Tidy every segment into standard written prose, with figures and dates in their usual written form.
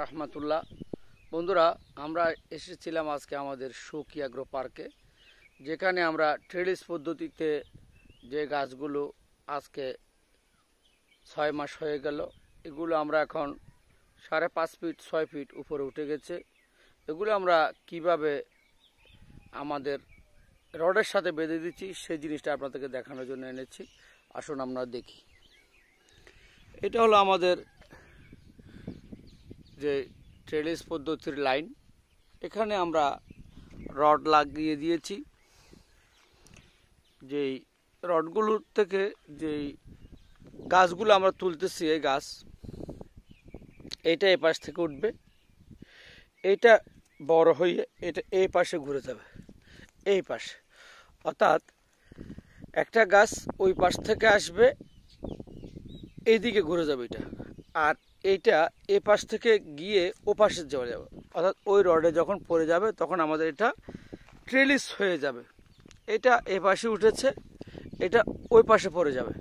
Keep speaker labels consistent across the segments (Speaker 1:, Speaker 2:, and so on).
Speaker 1: রাহমাতুল্লাহ। বন্ধুরা, আমরা এসেছিলাম আজকে আমাদের শৌকি অ্যাগ্রো পার্কে, যেখানে আমরা ট্রেলিস পদ্ধতিতে যে গাছগুলো আজকে 6 মাস হয়ে গেল, এগুলো আমরা এখন 5.5 ফিট 6 ফিট উপরে উঠে গেছে। এগুলো আমরা কিভাবে আমাদের রডের সাথে বেঁধে দিচ্ছি সেই জিনিসটা আপনাদেরকে দেখানোর জন্য এনেছি। আসুন আমরা দেখি। এটা হলো আমাদের যে ট্রেলিস পদ্ধতির লাইন। এখানে আমরা রড লাগিয়ে দিয়েছি। যেই রডগুলোর থেকে যেই গাছগুলো আমরা তুলতেছি, এই গাছ এইটা এই পাশ থেকে উঠবে, এইটা বড় হয়ে এটা এই পাশে ঘুরে যাবে, এই পাশে। অর্থাৎ একটা গাছ ওই পাশ থেকে আসবে, এইদিকে ঘুরে যাবে এটা, আর এইটা এই পাশ থেকে গিয়ে ও পাশে যাওয়া যাবে। অর্থাৎ ওই রডে যখন পড়ে যাবে তখন আমাদের এটা ট্রেলিস হয়ে যাবে। এটা এই পাশে উঠেছে, এটা ওই পাশে পড়ে যাবে,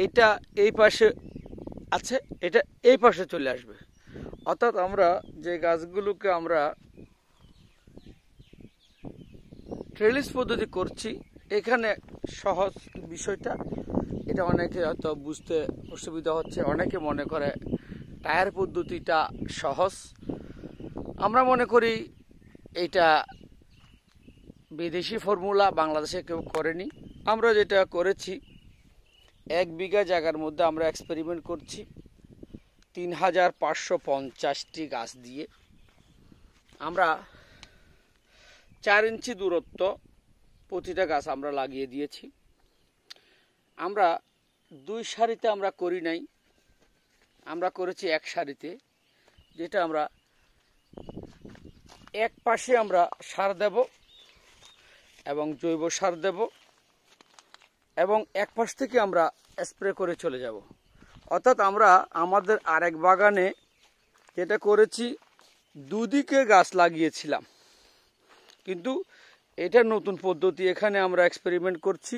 Speaker 1: এটা এই পাশে আছে, এটা এই পাশে চলে আসবে। অর্থাৎ আমরা যে গাছগুলোকে আমরা ট্রেলিস পদ্ধতি করছি, এখানে সহজ বিষয়টা, এটা অনেকে হয়তো বুঝতে অসুবিধা হচ্ছে। অনেকে মনে করে টায়ার পদ্ধতিটা সহজ। আমরা মনে করি এটা বিদেশি ফর্মুলা, বাংলাদেশে কেউ করেনি। আমরা যেটা করেছি, 1 বিঘা জায়গার মধ্যে আমরা এক্সপেরিমেন্ট করছি 3550টি গাছ দিয়ে। আমরা 4 ইঞ্চি দূরত্ব প্রতিটা গাছ আমরা লাগিয়ে দিয়েছি। আমরা 2 সারিতে আমরা করি নাই, আমরা করেছি 1 সারিতে, যেটা আমরা এক পাশে আমরা সার দেব এবং জৈব সার দেব, এবং এক পাশ থেকে আমরা স্প্রে করে চলে যাব। অর্থাৎ আমরা আমাদের আরেক বাগানে যেটা করেছি, দুদিকে গাছ লাগিয়েছিলাম, কিন্তু এটা নতুন পদ্ধতি। এখানে আমরা এক্সপেরিমেন্ট করছি,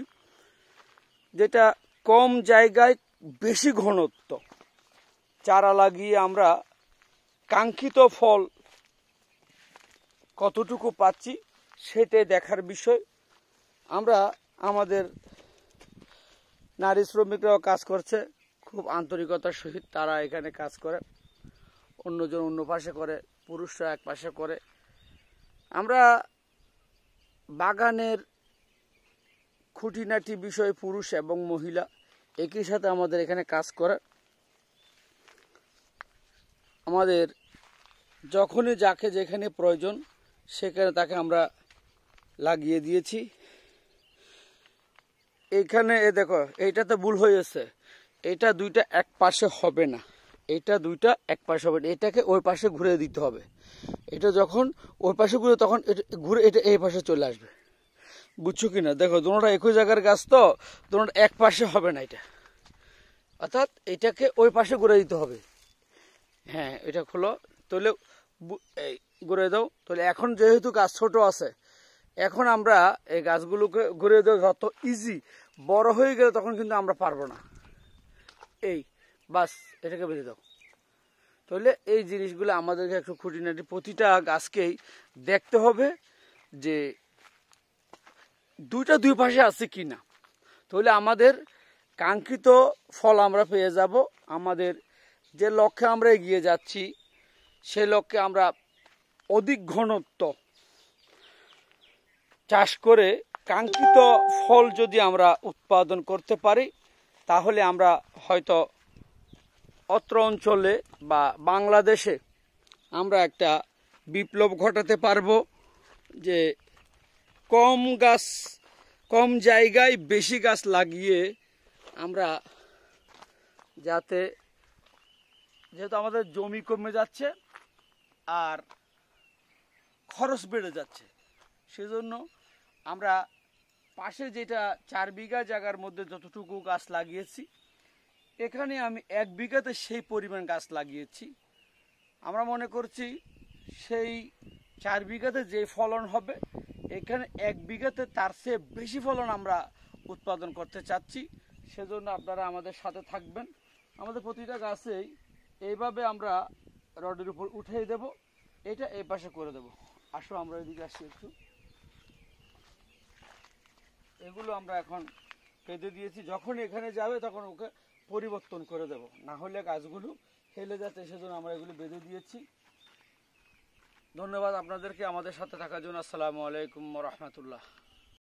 Speaker 1: যেটা কম জায়গায় বেশি ঘনত্ব চারা লাগিয়ে আমরা কাঙ্ক্ষিত ফল কতটুকু পাচ্ছি সেটাই দেখার বিষয়। আমরা আমাদের নারী শ্রমিকরাও কাজ করছে খুব আন্তরিকতার সহিত, তারা এখানে কাজ করে, অন্যজন অন্য পাশে করে, পুরুষরা এক পাশে করে। আমরা বাগানের খুঁটিনাটি বিষয় পুরুষ এবং মহিলা একই সাথে আমাদের এখানে কাজ করে। আমাদের যখনই যাকে যেখানে প্রয়োজন সেখানে তাকে আমরা লাগিয়ে দিয়েছি। এইখানে দেখো, এইটাতে ভুল হয়েছে, এটা দুইটা এক পাশে হবে না, এটা দুইটা এক পাশে হবে না, এটাকে ওই পাশে ঘুরে দিতে হবে। এটা যখন ওই পাশে ঘুরে তখন এটা ঘুরে এটা এই পাশে চলে আসবে। বুঝছো কিনা? দেখো, দুটোটা একই জায়গার গাছ, তো দুটোটা এক পাশে হবে না এটা। অর্থাৎ এটাকে ওই পাশে ঘুরে দিতে হবে। হ্যাঁ, এটা খোলো, তাহলে এই ঘুরে দাও। তাহলে এখন যেহেতু গাছ ছোট আছে, এখন আমরা এই গাছগুলোকে ঘুরে দেওয়া যত ইজি, বড় হয়ে গেলে তখন কিন্তু আমরা পারবো না। এই বাস, এটাকে বেঁধে দাও। তাহলে এই জিনিসগুলো আমাদেরকে একটু খুঁটিনাটি প্রতিটা গাছকেই দেখতে হবে যে দুইটা দুই পাশে আছে কি না। তাহলে আমাদের কাঙ্ক্ষিত ফল আমরা পেয়ে যাব। আমাদের যে লক্ষ্যে আমরা এগিয়ে যাচ্ছি, সেই লক্ষ্যে আমরা অধিক ঘনত্ব চাষ করে কাঙ্ক্ষিত ফল যদি আমরা উৎপাদন করতে পারি, তাহলে আমরা হয়তো অত্র অঞ্চলে বা বাংলাদেশে আমরা একটা বিপ্লব ঘটাতে পারবো, যে কম গাছ, কম জায়গায় বেশি গাছ লাগিয়ে আমরা, যাতে, যেহেতু আমাদের জমি কমে যাচ্ছে আর খরচ বেড়ে যাচ্ছে, সেজন্য আমরা পাশে যেটা 4 বিঘা জায়গার মধ্যে যতটুকু গাছ লাগিয়েছি, এখানে আমি 1 বিঘাতে সেই পরিমাণ গাছ লাগিয়েছি। আমরা মনে করছি সেই 4 বিঘাতে যে ফলন হবে, এখানে 1 বিঘাতে তার চেয়ে বেশি ফলন আমরা উৎপাদন করতে চাচ্ছি। সেজন্য আপনারা আমাদের সাথে থাকবেন। আমাদের প্রতিটা গাছেই এইভাবে আমরা রডের উপর উঠিয়ে দেব, এটা এই পাশে করে দেব। আসো আমরা এদিকে আসি একটু। এগুলো আমরা এখন বেঁধে দিয়েছি, যখন এখানে যাবে তখন ওকে পরিবর্তন করে দেব, না হলে গাছগুলো হেলে যাচ্ছে, সেজন্য আমরা এগুলো বেঁধে দিয়েছি। ধন্যবাদ আপনাদেরকে আমাদের সাথে থাকার জন্য। আসসালামু আলাইকুম ওয়া রাহমাতুল্লাহ।